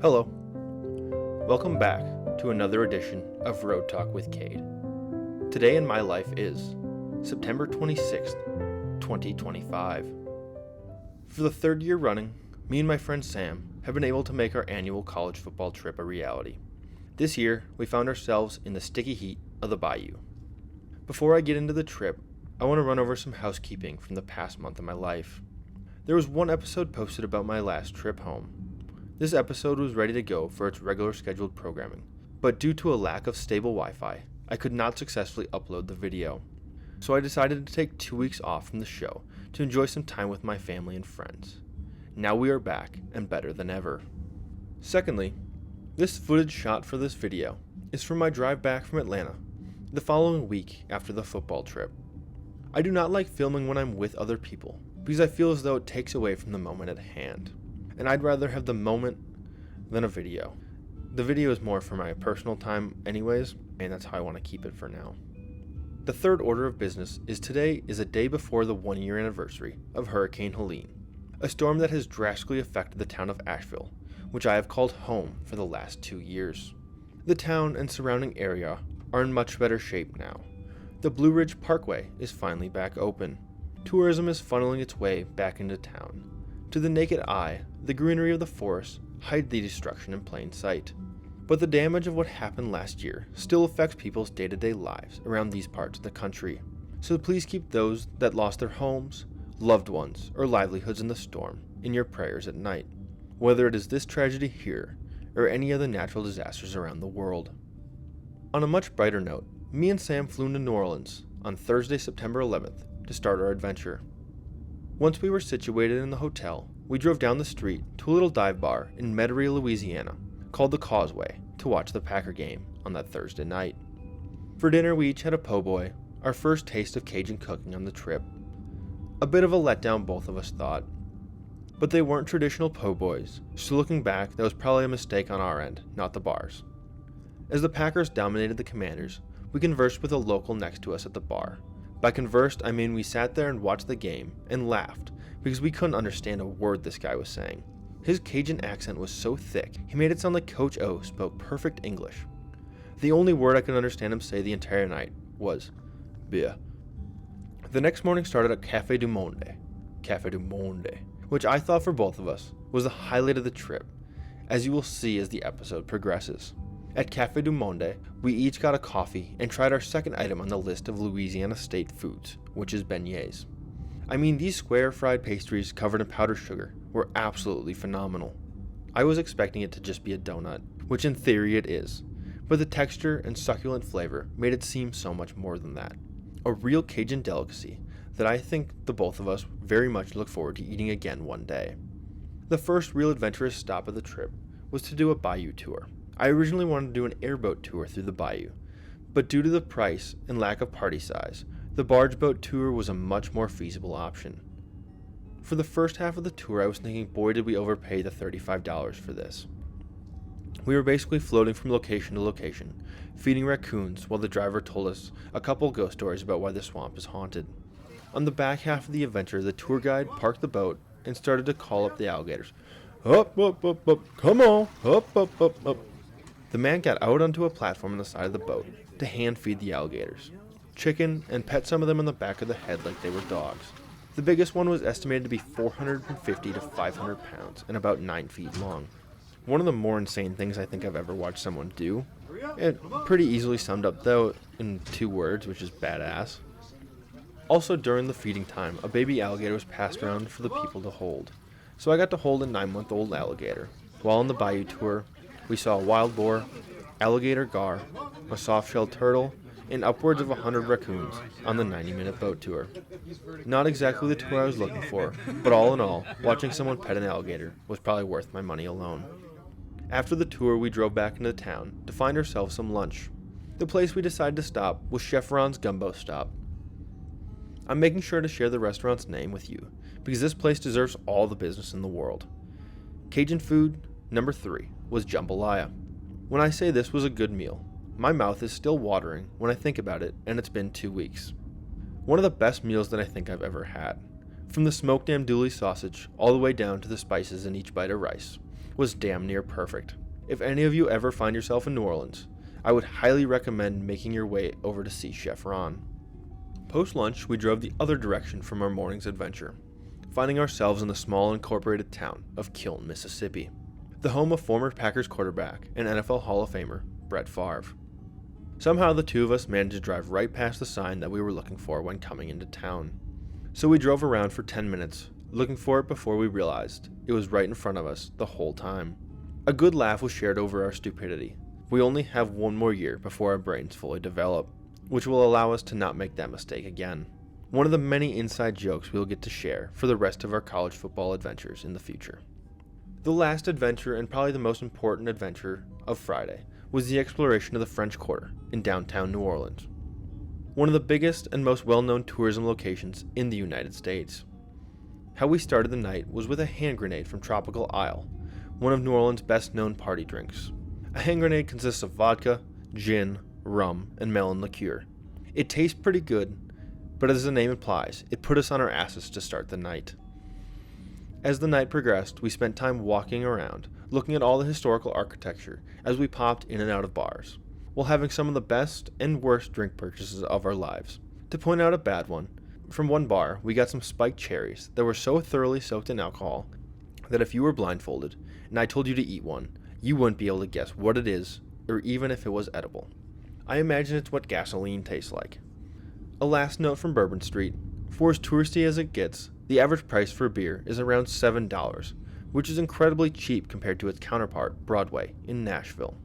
Hello. Welcome back to another edition of Road Talk with Cade. Today in my life is September 26th, 2025. For the third year running, me and my friend Sam have been able to make our annual college football trip a reality. This year, we found ourselves in the sticky heat of the Bayou. Before I get into the trip, I want to run over some housekeeping from the past month of my life. There was one episode posted about my last trip home. This episode was ready to go for its regular scheduled programming, but due to a lack of stable Wi-Fi, I could not successfully upload the video. So I decided to take 2 weeks off from the show to enjoy some time with my family and friends. Now we are back and better than ever. Secondly, this footage shot for this video is from my drive back from Atlanta, the following week after the football trip. I do not like filming when I'm with other people because I feel as though it takes away from the moment at hand. And I'd rather have the moment than a video. The video is more for my personal time anyways, and that's how I want to keep it for now. The third order of business is today is a day before the 1-year anniversary of Hurricane Helene, a storm that has drastically affected the town of Asheville, which I have called home for the last 2 years. The town and surrounding area are in much better shape now. The Blue Ridge Parkway is finally back open. Tourism is funneling its way back into town. To the naked eye, the greenery of the forest hide the destruction in plain sight. But the damage of what happened last year still affects people's day-to-day lives around these parts of the country. So please keep those that lost their homes, loved ones, or livelihoods in the storm in your prayers at night, whether it is this tragedy here or any of the natural disasters around the world. On a much brighter note, me and Sam flew into New Orleans on Thursday, September 11th to start our adventure. Once we were situated in the hotel, we drove down the street to a little dive bar in Metairie, Louisiana, called the Causeway, to watch the Packer game on that Thursday night. For dinner, we each had a po' boy, our first taste of Cajun cooking on the trip. A bit of a letdown, both of us thought. But they weren't traditional po' boys, so looking back, that was probably a mistake on our end, not the bar's. As the Packers dominated the Commanders, we conversed with a local next to us at the bar. By conversed, I mean we sat there and watched the game and laughed because we couldn't understand a word this guy was saying. His Cajun accent was so thick, he made it sound like Coach O spoke perfect English. The only word I could understand him say the entire night was beer. The next morning started at Café du Monde, which I thought for both of us was the highlight of the trip, as you will see as the episode progresses. At Café du Monde, we each got a coffee and tried our second item on the list of Louisiana state foods, which is beignets. I mean, these square fried pastries covered in powdered sugar were absolutely phenomenal. I was expecting it to just be a donut, which in theory it is, but the texture and succulent flavor made it seem so much more than that. A real Cajun delicacy that I think the both of us very much look forward to eating again one day. The first real adventurous stop of the trip was to do a Bayou tour. I originally wanted to do an airboat tour through the Bayou, but due to the price and lack of party size, the barge boat tour was a much more feasible option. For the first half of the tour, I was thinking, boy did we overpay the $35 for this. We were basically floating from location to location, feeding raccoons while the driver told us a couple ghost stories about why the swamp is haunted. On the back half of the adventure, the tour guide parked the boat and started to call up the alligators. Up, up, up, up, come on, up, up, up, up. The man got out onto a platform on the side of the boat to hand feed the alligators chicken and pet some of them on the back of the head like they were dogs. The biggest one was estimated to be 450 to 500 pounds and about 9 feet long. One of the more insane things I think I've ever watched someone do. It pretty easily summed up though in 2 words, which is badass. Also during the feeding time, a baby alligator was passed around for the people to hold. So I got to hold a 9-month-old alligator. While on the Bayou tour, we saw a wild boar, alligator gar, a soft-shelled turtle, and upwards of 100 raccoons on the 90-minute boat tour. Not exactly the tour I was looking for, but all in all, watching someone pet an alligator was probably worth my money alone. After the tour, we drove back into town to find ourselves some lunch. The place we decided to stop was Chef Ron's Gumbo Stop. I'm making sure to share the restaurant's name with you, because this place deserves all the business in the world. Cajun food, number 3, was jambalaya. When I say this was a good meal, my mouth is still watering when I think about it, and it's been 2 weeks. One of the best meals that I think I've ever had. From the smoked andouille sausage all the way down to the spices in each bite of rice, was damn near perfect. If any of you ever find yourself in New Orleans, I would highly recommend making your way over to see Chef Ron. Post-lunch, we drove the other direction from our morning's adventure, finding ourselves in the small incorporated town of Kiln, Mississippi, the home of former Packers quarterback and NFL Hall of Famer Brett Favre. Somehow the two of us managed to drive right past the sign that we were looking for when coming into town. So we drove around for 10 minutes, looking for it before we realized it was right in front of us the whole time. A good laugh was shared over our stupidity. We only have one more year before our brains fully develop, which will allow us to not make that mistake again. One of the many inside jokes we'll get to share for the rest of our college football adventures in the future. The last adventure, and probably the most important adventure of Friday, was the exploration of the French Quarter in downtown New Orleans, one of the biggest and most well-known tourism locations in the United States. How we started the night was with a hand grenade from Tropical Isle, one of New Orleans' best-known party drinks. A hand grenade consists of vodka, gin, rum, and melon liqueur. It tastes pretty good, but as the name implies, it put us on our asses to start the night. As the night progressed, we spent time walking around, looking at all the historical architecture as we popped in and out of bars, while having some of the best and worst drink purchases of our lives. To point out a bad one, from one bar, we got some spiked cherries that were so thoroughly soaked in alcohol that if you were blindfolded and I told you to eat one, you wouldn't be able to guess what it is, or even if it was edible. I imagine it's what gasoline tastes like. A last note from Bourbon Street: for as touristy as it gets, the average price for a beer is around $7, which is incredibly cheap compared to its counterpart, Broadway, in Nashville.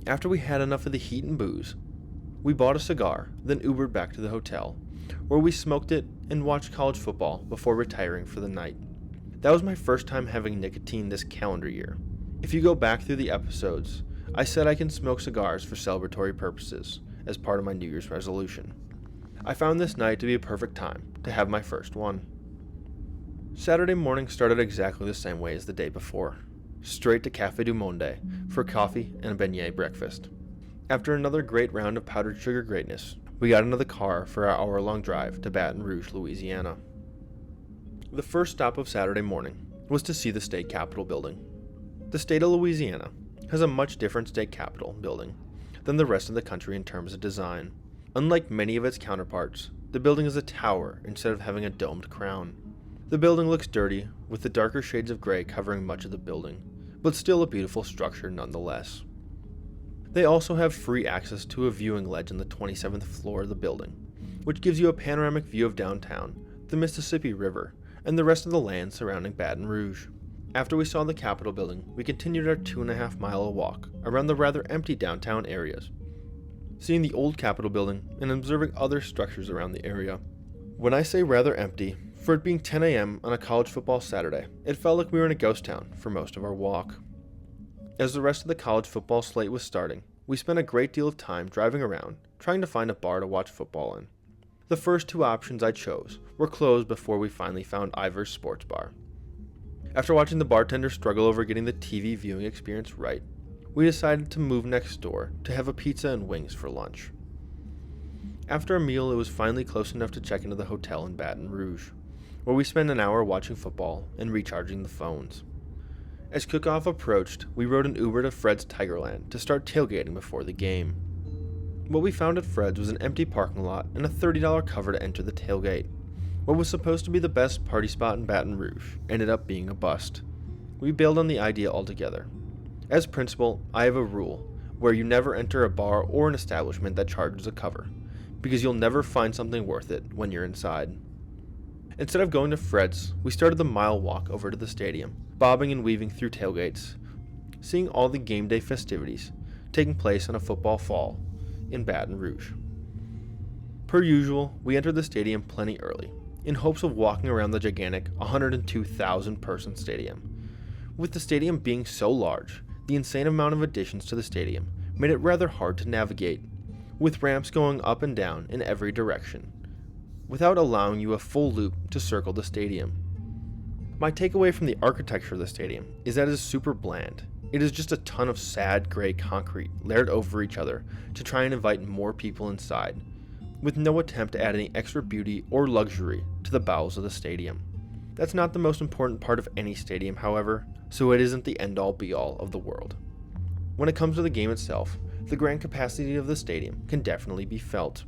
After we had enough of the heat and booze, we bought a cigar, then Ubered back to the hotel, where we smoked it and watched college football before retiring for the night. That was my first time having nicotine this calendar year. If you go back through the episodes, I said I can smoke cigars for celebratory purposes as part of my New Year's resolution. I found this night to be a perfect time to have my first one. Saturday morning started exactly the same way as the day before. Straight to Café du Monde for coffee and a beignet breakfast. After another great round of powdered sugar greatness, we got into the car for our hour-long drive to Baton Rouge, Louisiana. The first stop of Saturday morning was to see the state capitol building. The state of Louisiana has a much different state capitol building than the rest of the country in terms of design. Unlike many of its counterparts, the building is a tower instead of having a domed crown. The building looks dirty, with the darker shades of gray covering much of the building, but still a beautiful structure nonetheless. They also have free access to a viewing ledge on the 27th floor of the building, which gives you a panoramic view of downtown, the Mississippi River, and the rest of the land surrounding Baton Rouge. After we saw the Capitol building, we continued our 2.5-mile walk around the rather empty downtown areas, seeing the old Capitol building and observing other structures around the area. When I say rather empty, for it being 10 a.m. on a college football Saturday, it felt like we were in a ghost town for most of our walk. As the rest of the college football slate was starting, we spent a great deal of time driving around, trying to find a bar to watch football in. The first two options I chose were closed before we finally found Ivor's Sports Bar. After watching the bartender struggle over getting the TV viewing experience right, we decided to move next door to have a pizza and wings for lunch. After a meal, it was finally close enough to check into the hotel in Baton Rouge, where we spent an hour watching football and recharging the phones. As kickoff approached, we rode an Uber to Fred's Tigerland to start tailgating before the game. What we found at Fred's was an empty parking lot and a $30 cover to enter the tailgate. What was supposed to be the best party spot in Baton Rouge ended up being a bust. We bailed on the idea altogether. As principal, I have a rule where you never enter a bar or an establishment that charges a cover, because you'll never find something worth it when you're inside. Instead of going to Fred's, we started the mile walk over to the stadium, bobbing and weaving through tailgates, seeing all the game day festivities taking place on a football fall in Baton Rouge. Per usual, we entered the stadium plenty early, in hopes of walking around the gigantic 102,000 person stadium. With the stadium being so large, the insane amount of additions to the stadium made it rather hard to navigate, with ramps going up and down in every direction, without allowing you a full loop to circle the stadium. My takeaway from the architecture of the stadium is that it is super bland. It is just a ton of sad gray concrete layered over each other to try and invite more people inside, with no attempt to add any extra beauty or luxury to the bowels of the stadium. That's not the most important part of any stadium, however. so it isn't the end-all be-all of the world. When it comes to the game itself, the grand capacity of the stadium can definitely be felt.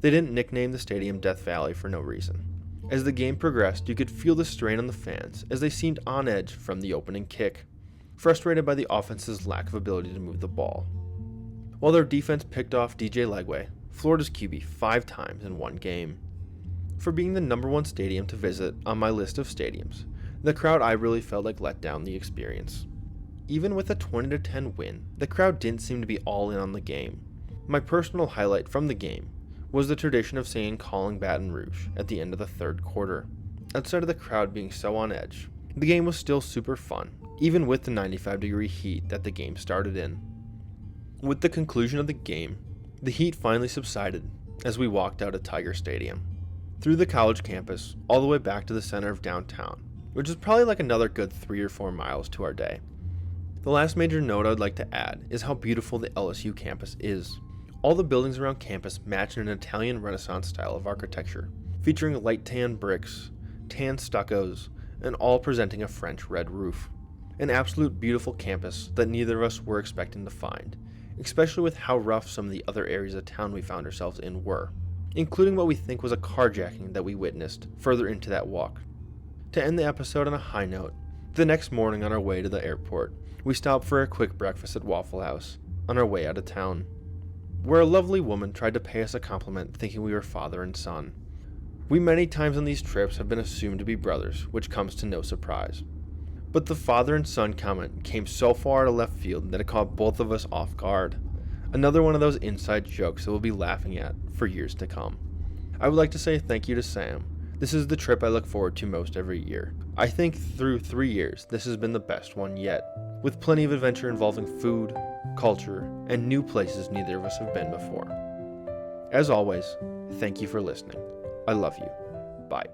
They didn't nickname the stadium Death Valley for no reason. As the game progressed, you could feel the strain on the fans as they seemed on edge from the opening kick, frustrated by the offense's lack of ability to move the ball. While their defense picked off DJ Legway, Florida's QB 5 times in one game. For being the number 1 stadium to visit on my list of stadiums, the crowd I really felt like let down the experience. Even with a 20-10 win, the crowd didn't seem to be all in on the game. My personal highlight from the game was the tradition of singing Calling Baton Rouge at the end of the third quarter. Outside of the crowd being so on edge, the game was still super fun, even with the 95-degree heat that the game started in. With the conclusion of the game, the heat finally subsided as we walked out of Tiger Stadium, through the college campus, all the way back to the center of downtown, which is probably like another good 3 or 4 miles to our day. The last major note I'd like to add is how beautiful the LSU campus is. All the buildings around campus match an Italian Renaissance style of architecture, featuring light tan bricks, tan stuccos, and all presenting a French red roof. An absolute beautiful campus that neither of us were expecting to find, especially with how rough some of the other areas of town we found ourselves in were, including what we think was a carjacking that we witnessed further into that walk. To end the episode on a high note, the next morning on our way to the airport, we stopped for a quick breakfast at Waffle House on our way out of town, where a lovely woman tried to pay us a compliment thinking we were father and son. We many times on these trips have been assumed to be brothers, which comes to no surprise. But the father and son comment came so far out of left field that it caught both of us off guard. Another one of those inside jokes that we'll be laughing at for years to come. I would like to say thank you to Sam. This is the trip I look forward to most every year. I think through 3 years, this has been the best one yet, with plenty of adventure involving food, culture, and new places neither of us have been before. As always, thank you for listening. I love you. Bye.